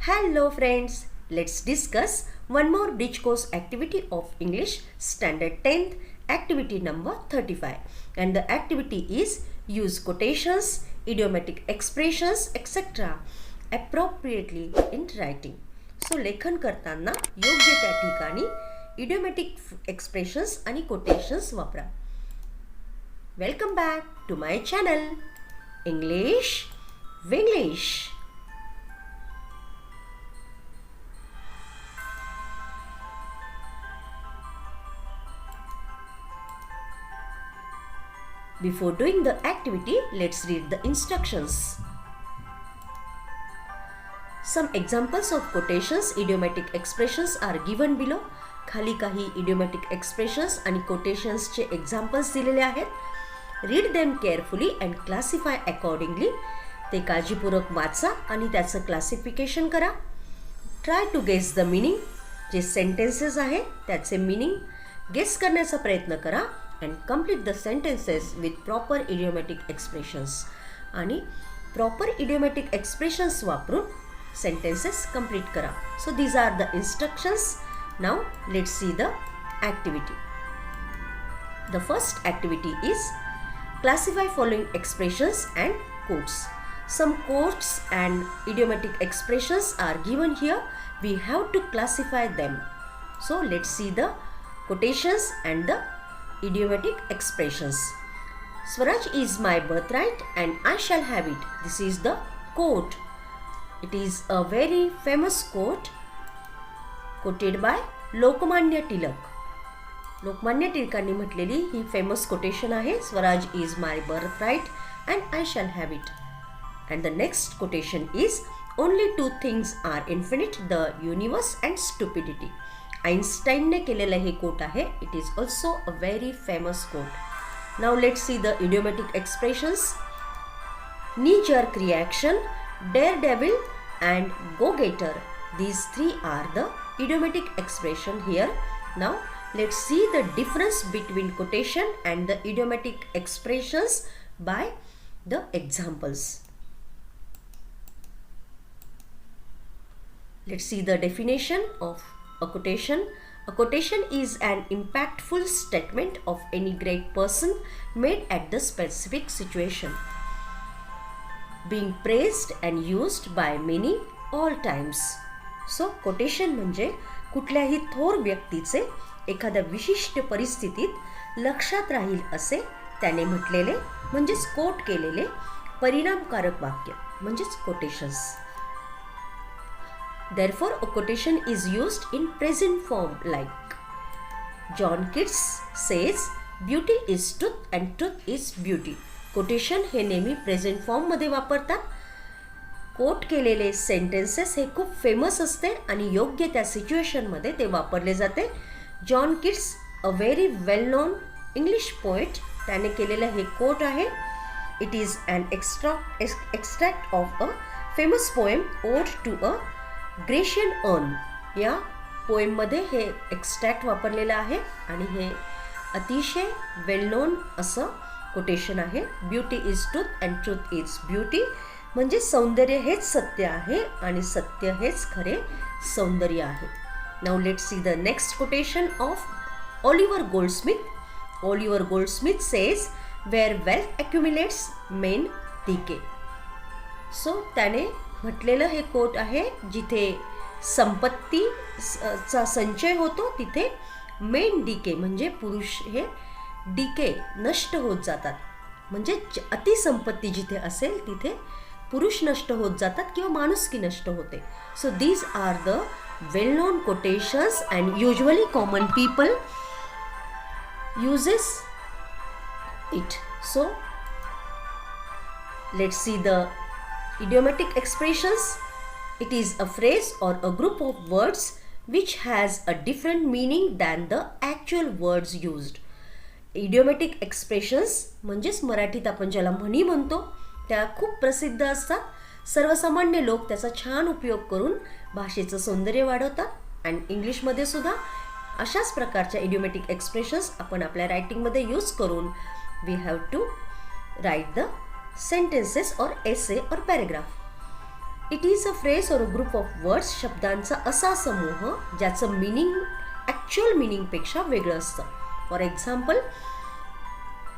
Hello friends, let's discuss one more bridge course activity of English standard 10th activity number 35, and the activity is use quotations, idiomatic expressions etc. appropriately in writing. So लेखन करताना योग्य त्या ठिकाणी idiomatic expressions आणि quotations वापरा. Welcome back to my channel English Winglish. Before doing the activity, let's read the instructions. Some examples of quotations, idiomatic expressions are given below. खाली काही idiomatic expressions आणि quotations चे examples दिलेले आहेत. Read them carefully and classify accordingly. ते काळजीपूर्वक वाचा आणि त्याचं classification करा. Try to guess the meaning. जे sentences आहेत त्याचे meaning guess करण्याचा प्रयत्न करा. And complete the sentences with proper idiomatic expressions. आणि proper idiomatic expressions वापरून sentences complete करा. So these are the instructions. Now let's see the activity. The first activity is classify following expressions and quotes. Some quotes and idiomatic expressions are given here. We have to classify them. So let's see the quotations and the idiomatic expressions. Swaraj is my birthright and I shall have it. This is the quote. It is a very famous quote quoted by Lokmanya Tilak. Lokmanya टिळकांनी म्हटलेली ही famous quotation आहे. Swaraj is my birthright and I shall have it. And the next quotation is only two things are infinite, the universe and stupidity. आइन्स्टाईनने केलेलं हे quote आहे. It is also a very famous quote. Now let's see the idiomatic expressions. Knee jerk reaction, daredevil and go getter. These three are the idiomatic expression here. Now let's see the difference between quotation and the idiomatic expressions by the examples. Let's see the definition of a quotation. A quotation is an impactful statement of any great person made at the specific situation, being praised and used by many all times. So quotation म्हणजे कुठल्याही थोर व्यक्तीचे एखाद्या विशिष्ट परिस्थितीत लक्षात राहील असे त्याने म्हटलेले म्हणजेच कोट केलेले परिणामकारक वाक्य म्हणजेच quotations. Therefore, a quotation is used in present form like John Keats says, "Beauty is truth and truth is beauty." Quotation हे नेहमी present form मध्ये वापरतात. कोट केलेले sentences हे खूप फेमस असते आणि योग्य त्या सिच्युएशन मध्ये ते वापरले जाते. John Keats a very well known English poet, त्याने केलेलं हे कोट आहे. It is an extract of a famous poem ode to a Grecian urn. या पोएममध्ये हे एक्स्ट्रॅक्ट वापरलेलं आहे आणि हे अतिशय वेल नोन असं कोटेशन आहे. Beauty is truth and truth is beauty म्हणजे सौंदर्य हेच सत्य आहे आणि सत्य हेच खरे सौंदर्य आहे. Now let's see the next quotation of Oliver Goldsmith. Oliver Goldsmith says, where wealth accumulates men decay. So त्याने म्हटलेलं हे कोट आहे, जिथे संपत्तीचा संचय होतो तिथे मेन डिके म्हणजे पुरुष हे डिके नष्ट होत जातात. म्हणजे अतिसंपत्ती जिथे असेल तिथे पुरुष नष्ट होत जातात किंवा माणुसकी नष्ट होते. So these are the well known quotations and usually common people uses it. So let's see the idiomatic expressions. It is a phrase or a group of words which has a different meaning than the actual words used. Idiomatic expressions म्हणजेच मराठीत आपण ज्याला म्हणी म्हणतो त्या खूप प्रसिद्ध असतात. सर्वसामान्य लोक त्याचा छान उपयोग करून भाषेचं सौंदर्य वाढवतात आणि इंग्लिशमध्ये सुद्धा अशाच प्रकारच्या idiomatic expressions आपण आपल्या रायटिंगमध्ये यूज करून we have to write the sentences or essay or paragraph. It is a phrase और अ ग्रुप ऑफ वर्ड्स, शब्दांचा असा समूह ज्याचं मीनिंग ॲक्च्युअल मीनिंगपेक्षा वेगळं असतं. For example,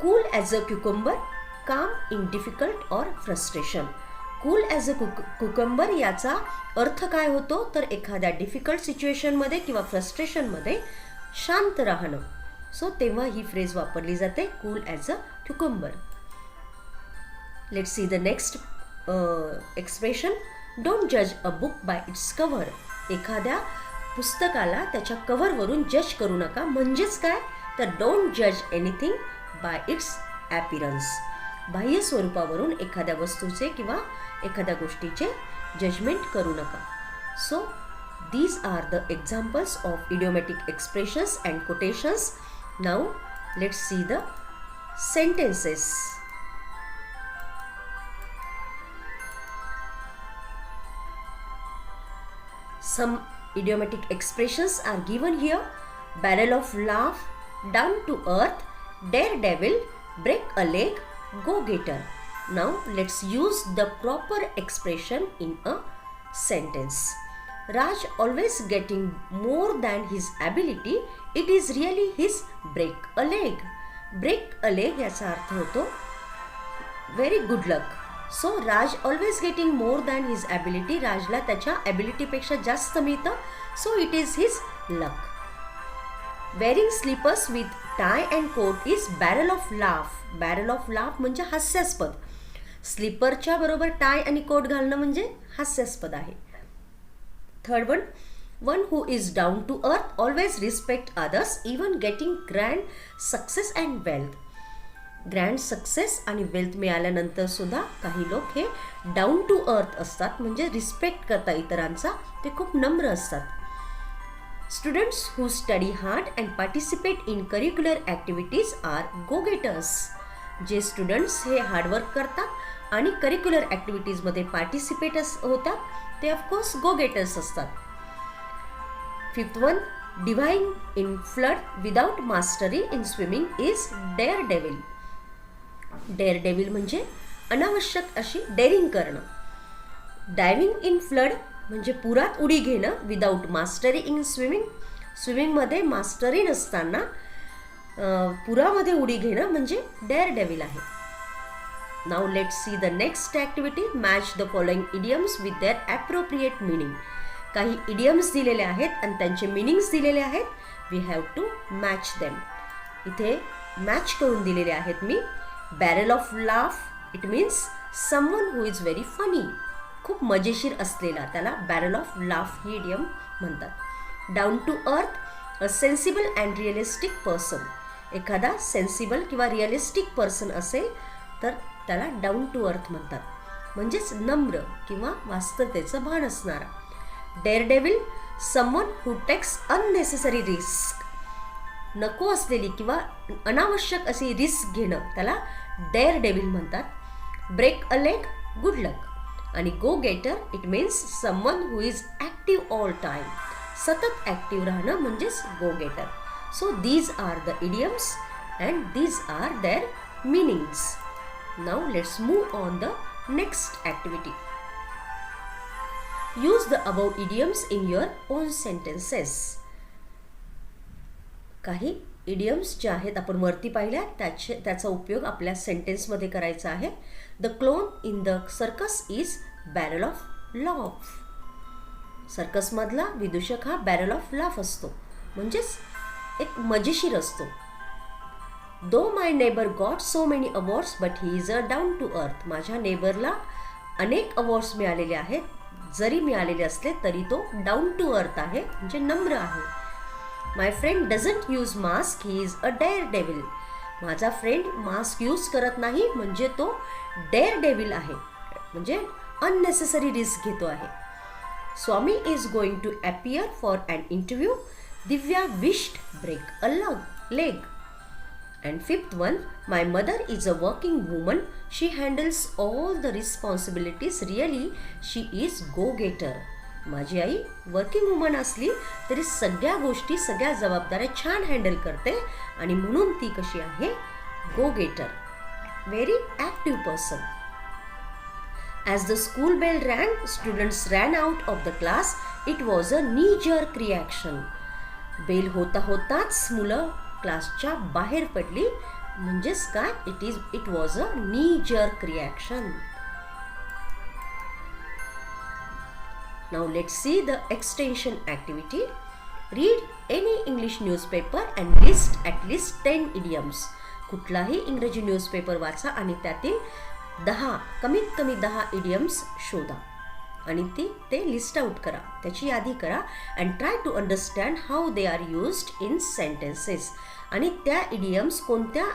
cool as a cucumber, calm in difficult or frustration. Cool as a cucumber याचा अर्थ काय होतो तर एखाद्या डिफिकल्ट सिच्युएशनमध्ये किंवा फ्रस्ट्रेशनमध्ये शांत राहणं. सो तेव्हा ही फ्रेज वापरली जाते, cool as a cucumber. Let's see the next expression. Don't जज a book by its cover. एखाद्या पुस्तकाला त्याच्या कव्हरवरून जज करू नका. म्हणजेच काय तर डोंट जज एनिथिंग बाय इट्स ॲपिरन्स. बाह्य स्वरूपावरून एखाद्या वस्तूचे किंवा एखाद्या गोष्टीचे जजमेंट करू नका. So these are the examples of idiomatic expressions and quotations. Now let's see the sentences. Some idiomatic expressions are given here. Barrel of laugh, down to earth, daredevil, break a leg, go-getter. Now let's use the proper expression in a sentence. Raj always getting more than his ability. It is really his break a leg. Break a leg याचा अर्थ होतो very good luck. So Raj always getting more than his ability. राजला त्याच्या ॲबिलिटीपेक्षा जास्त मिळतं. So it is his luck. Wearing slippers with tie and coat is barrel of laugh. Barrel of laugh म्हणजे हास्यास्पद. स्लीपरच्या बरोबर tie आणि कोट घालणं म्हणजे हास्यास्पद आहे. Third one who is down to earth always respect others, even getting grand success and wealth. Grand success आणि wealth मिळाल्यानंतर सुद्धा काही लोक हे डाऊन टू अर्थ असतात, म्हणजे रिस्पेक्ट करता इतरांचा, ते खूप नम्र असतात. Students who study hard and participate in curricular activities are go getters. जे स्टुडंट्स हे हार्डवर्क करतात आणि करिक्युलर ॲक्टिव्हिटीजमध्ये पार्टिसिपेट होतात ते ऑफकोर्स गो गेटर्स असतात. Fifth one, divine in flood without mastery in swimming is daredevil. Daredevil म्हणजे अनावश्यक अशी डेअरिंग करणं. डायव्हिंग इन फ्लड म्हणजे पुरात उडी घेणं. विदाउट मास्टरी इन स्विमिंग, स्विमिंगमध्ये मास्टरी नसताना पुरामध्ये उडी घेणं म्हणजे डेअर डेव्हिल आहे. Now let's see the next activity. Match the following idioms with their appropriate meaning. काही idioms दिलेले आहेत आणि त्यांचे meanings दिलेले आहेत. We have to match them. इथे match करून दिलेले आहेत मी. Barrel of laugh, it means someone who is very funny. खूप मजेशीर असलेला, त्याला barrel of laugh he idiom म्हणतात. Down to earth, a sensible and realistic person. एखादा सेन्सिबल किंवा रिअलिस्टिक पर्सन असेल तर त्याला डाऊन टू अर्थ म्हणतात, म्हणजेच नम्र किंवा वास्तवतेचं भान असणारा. Daredevil, someone who takes unnecessary risk. नको असलेली किंवा अनावश्यक अशी रिस्क घेणं त्याला डेअर डेव्हिल म्हणतात. Break a leg, good luck. आणि go getter, it means someone who is active all time. सतत ॲक्टिव्ह राहणं म्हणजेच go getter. So these are the idioms and these are their meanings. Now let's move on the next activity. Use the above idioms in your own sentences. काही idioms जे आहेत आपण वरती पाहिल्या त्याचा उपयोग आपल्या सेंटेन्समध्ये करायचा आहे. The clown in the circus is barrel of laugh. सर्कसमधला विदूषक हा barrel of laugh असतो, म्हणजेच एक मजेशीर असतो. Though my neighbor got so many awards, but he is a down to earth. माझ्या नेबरला अनेक अवॉर्ड्स मिळालेले आहेत, जरी मिळालेले असले तरी तो डाऊन टू अर्थ आहे, म्हणजे नम्र आहे. My friend doesn't use mask, he is a daredevil. माझा फ्रेंड मास्क यूज करत नाही, म्हणजे तो डेअर डेव्हिल आहे, म्हणजे अननेसेसरी रिस्क घेतो आहे. Swami is going to appear for an interview. Divya wished break a leg. And fifth one, my mother is a working woman. She handles all the responsibilities. Really, she is go-getter. माझी I working woman असली तरी सगळ्या गोष्टी, सगळ्या जबाबदाऱ्या छान handle करते आणि म्हणून ती कशी आहे, go getter, very active person. As the school bell rang, students ran out of the class. It was a knee-jerk reaction. Bell होता होताच मुलं क्लासच्या बाहेर पडली. म्हणजेच काय? It was a knee-jerk reaction. Now let's see the extension activity. Read any English newspaper and list at least 10 idioms. कुठलाही इंग्रजी न्यूजपेपर वाचा आणि त्यातील 10 कमीत कमी 10 idioms शोधा आणि ते लिस्ट आउट करा, त्याची यादी करा. And try to understand how they are used in sentences. आणि त्या idioms कोणत्या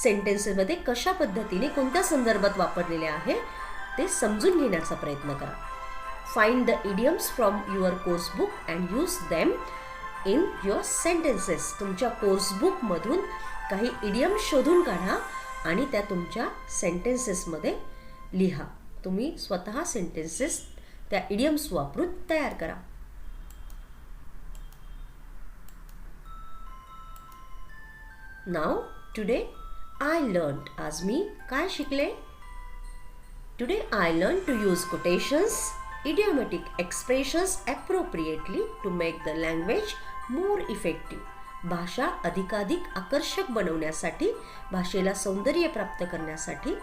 सेंटेन्सेसमध्ये कशा पद्धतीने कोणत्या संदर्भात वापरलेले आहे ते समजून घेण्याचा प्रयत्न करा. Find the idioms from your course book and use them in your sentences. तुमच्या कोर्स बुकमधून काही idioms शोधून काढा आणि त्या तुमच्या सेंटेन्सेसमध्ये लिहा. तुम्ही स्वतः सेंटेन्सेस त्या idioms वापरून तयार करा. Now today I learned. आज मी काय शिकले? Today I learned to use quotations, idiomatic expressions appropriately to make the language more effective. भाषा अधिकाधिक आकर्षक बनवण्यासाठी, भाषेला सौंदर्य प्राप्त करण्यासाठी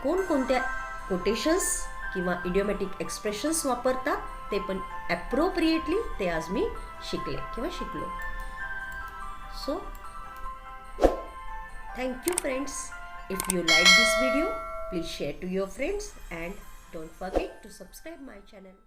कोणकोणत्या कोटेशन्स किंवा idiomatic expressions वापरतात ते पण appropriately ते आज मी शिकले किंवा शिकलो. So thank you friends. If you like this video, please share to your friends and don't forget to subscribe my channel.